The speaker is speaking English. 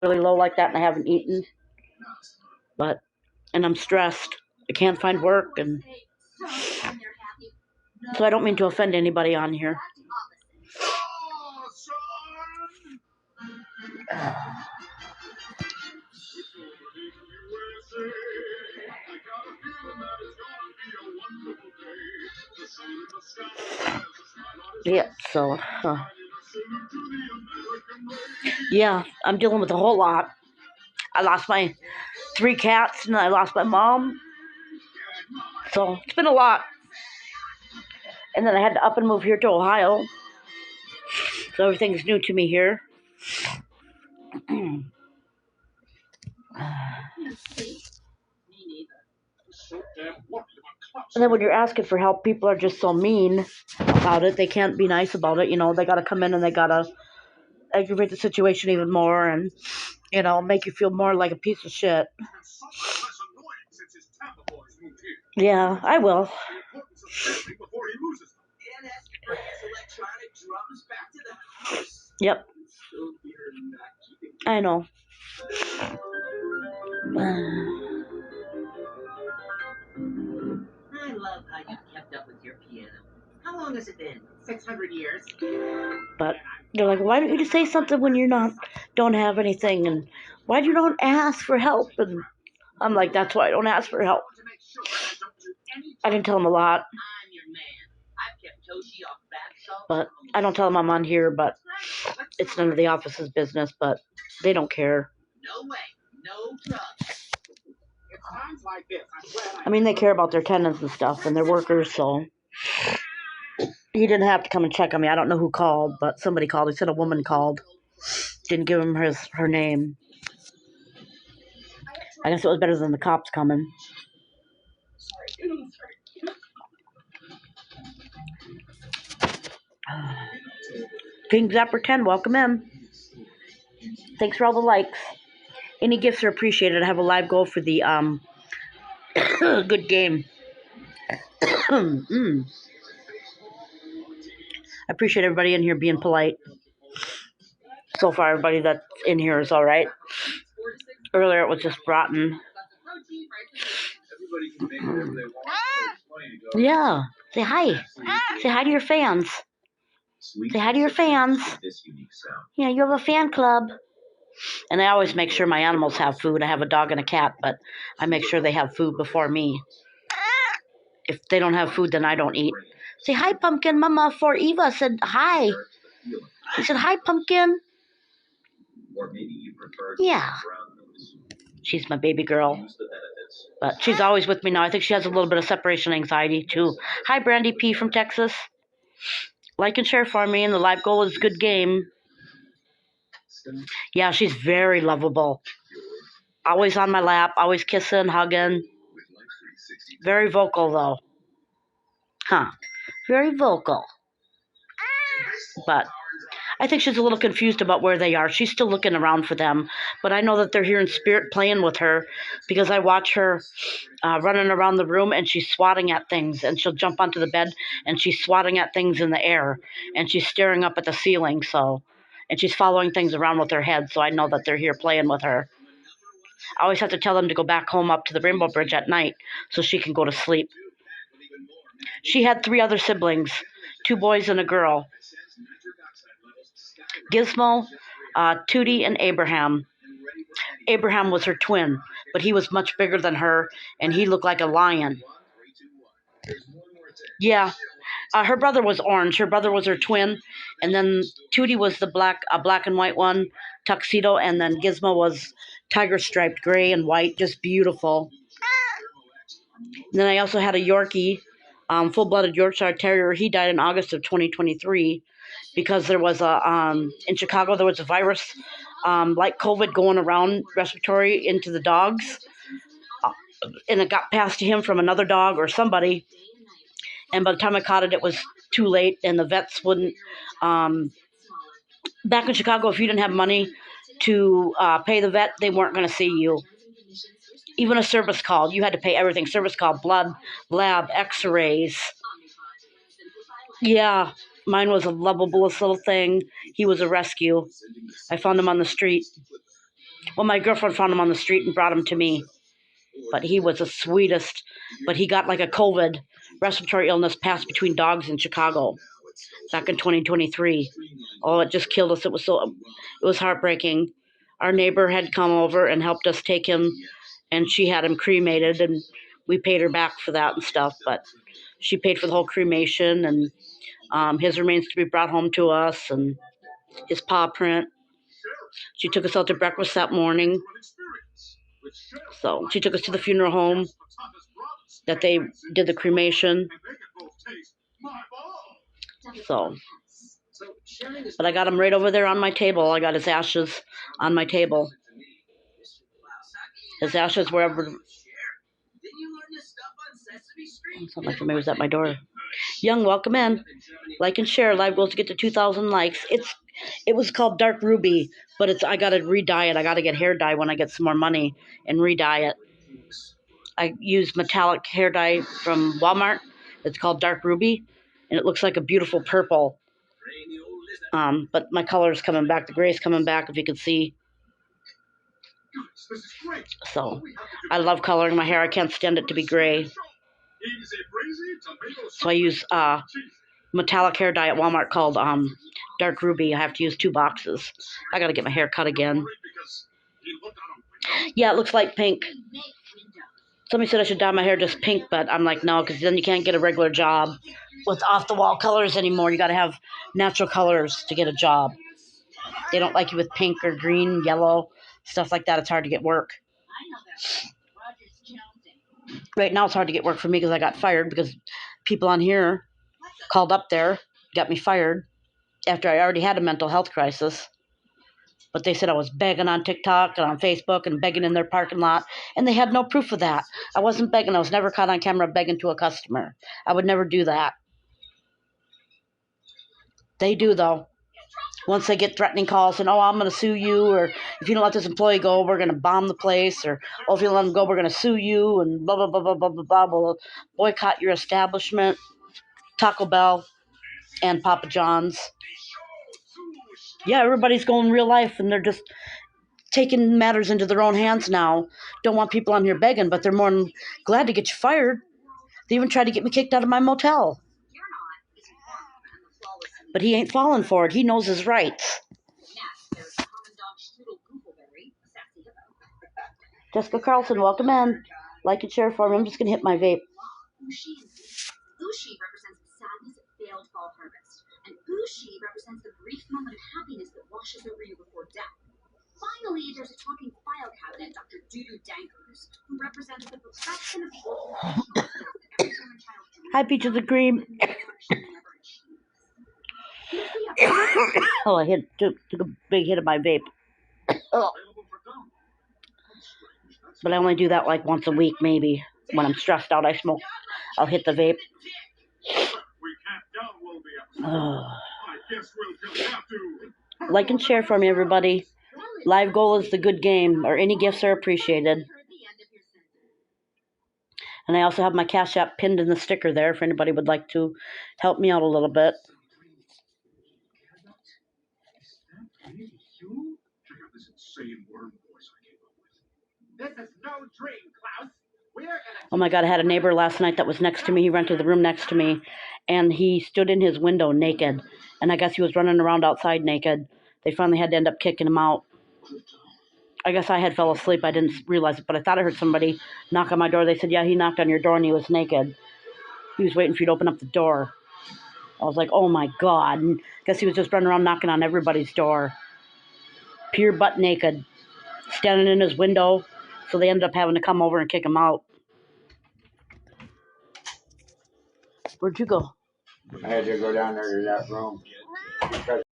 really low like that and I haven't eaten. And I'm stressed. I can't find work, and so I don't mean to offend anybody on here. Yeah, so, yeah, I'm dealing with a whole lot. I lost my 3 cats, and I lost my mom. So, it's been a lot. And then I had to up and move here to Ohio. So, everything's new to me here. And then when you're asking for help, people are just so mean about it. They can't be nice about it. They got to come in and they got to aggravate the situation even more and, make you feel more like a piece of shit. Yeah, I will. Yep. I know. I love how you kept up with your piano. How long has it been? 600 years? But they're like, why don't you just say something when don't have anything? And why do you don't ask for help? And I'm like, that's why I don't ask for help. I didn't tell them a lot. But I don't tell them I'm on here, but it's none of the office's business, but they don't care. No way. No drugs. I mean, they care about their tenants and stuff and their workers, so he didn't have to come and check on me. I don't know who called, but somebody called. He said a woman called. Didn't give him her name. I guess it was better than the cops coming. King Zapper 10, welcome in. Thanks for all the likes. Any gifts are appreciated. I have a live goal for the good game. I appreciate everybody in here being polite. So far, everybody that's in here is all right. Earlier, it was just rotten. Yeah. Say hi. Say hi to your fans. Say hi to your fans. Yeah, you have a fan club. And I always make sure my animals have food. I have a dog and a cat, but I make sure they have food before me. If they don't have food, then I don't eat. Say hi, Pumpkin. Mama for Eva said hi. He said hi, Pumpkin. Yeah. She's my baby girl. But she's always with me now. I think she has a little bit of separation anxiety, too. Hi, Brandy P. from Texas. Like and share for me, and the live goal is good game. Yeah, she's very lovable. Always on my lap, always kissing, hugging. Very vocal, though. Huh. Very vocal. But I think she's a little confused about where they are. She's still looking around for them. But I know that they're here in spirit playing with her because I watch her running around the room and she's swatting at things. And she'll jump onto the bed and she's swatting at things in the air. And she's staring up at the ceiling. And she's following things around with her head. So I know that they're here playing with her. I always have to tell them to go back home up to the Rainbow Bridge at night so she can go to sleep. She had 3 other siblings, 2 boys and a girl. Gizmo, Tootie, and Abraham. Abraham was her twin, but he was much bigger than her, and he looked like a lion. Yeah, her brother was orange. Her brother was her twin, and then Tootie was the black and white one, tuxedo, and then Gizmo was tiger striped, gray and white, just beautiful. And then I also had a Yorkie, full-blooded Yorkshire Terrier. He died in August of 2023 because there was in Chicago there was a virus like COVID going around respiratory into the dogs, and it got passed to him from another dog or somebody. And by the time I caught it, it was too late, and the vets wouldn't. Back in Chicago, if you didn't have money to pay the vet, they weren't going to see you. Even a service call, you had to pay everything. Service call, blood, lab, x-rays. Yeah, mine was a lovable little thing. He was a rescue. I found him on the street. Well, my girlfriend found him on the street and brought him to me. But he was the sweetest. But he got like a COVID respiratory illness passed between dogs in Chicago back in 2023. Oh, it just killed us. It was heartbreaking. Our neighbor had come over and helped us take him, and she had him cremated, and we paid her back for that and stuff. But she paid for the whole cremation, and his remains to be brought home to us, and his paw print. She took us out to breakfast that morning. So she took us to the funeral home that they did the cremation. So, but I got him right over there on my table. I got his ashes on my table. His ashes wherever. Something like somebody was at my door. Young, welcome in. Like and share. Live goals to get to 2,000 likes. It was called Dark Ruby, but I gotta re-dye it. I gotta get hair dye when I get some more money and re-dye it. I use metallic hair dye from Walmart. It's called Dark Ruby, and it looks like a beautiful purple. But my color is coming back. The gray is coming back, if you can see. So I love coloring my hair. I can't stand it to be gray. So I use metallic hair dye at Walmart called Dark Ruby. I have to use 2 boxes. I got to get my hair cut again. Yeah, it looks like pink. Somebody said I should dye my hair just pink, but I'm like, no, because then you can't get a regular job with off-the-wall colors anymore. You got to have natural colors to get a job. They don't like you with pink or green, yellow, stuff like that. It's hard to get work. Right now it's hard to get work for me because I got fired because people on here called up there, got me fired after I already had a mental health crisis. But they said I was begging on TikTok and on Facebook and begging in their parking lot, and they had no proof of that. I wasn't begging. I was never caught on camera begging to a customer. I would never do that. They do, though. Once they get threatening calls and, oh, I'm going to sue you, or if you don't let this employee go, we're going to bomb the place, or, oh, if you let them go, we're going to sue you, and blah, blah, blah, blah, blah, blah, blah. We'll boycott your establishment, Taco Bell, and Papa John's. Yeah, everybody's going real life, and they're just taking matters into their own hands now. Don't want people on here begging, but they're more than glad to get you fired. They even tried to get me kicked out of my motel. But he ain't falling for it. He knows his rights. Jessica Carlson, welcome in. Like and share for me. I'm just going to hit my vape. Ushi represents sadness at failed fall harvest, and Ushi represents the brief moment of happiness that washes over you before death. Finally, there's a talking file cabinet, Dr. Dudu Dankers, who represents the perfection of the organizational skills that every German child dreams. Hi, Peaches of Cream. Oh, I took a big hit of my vape. Oh. But I only do that like once a week, maybe. When I'm stressed out, I'll hit the vape. Like and share for me, everybody. Live goal is the good game, or any gifts are appreciated. And I also have my Cash App pinned in the sticker there if anybody would like to help me out a little bit. Oh my God, I had a neighbor last night that was next to me. He rented the room next to me, and he stood in his window naked. And I guess he was running around outside naked. They finally had to end up kicking him out. I guess I had fell asleep. I didn't realize it, but I thought I heard somebody knock on my door. They said, yeah, he knocked on your door and he was naked. He was waiting for you to open up the door. I was like, oh my God. And I guess he was just running around knocking on everybody's door. Pure butt naked. Standing in his window. So they ended up having to come over and kick him out. Where'd you go? I had to go down there to that room.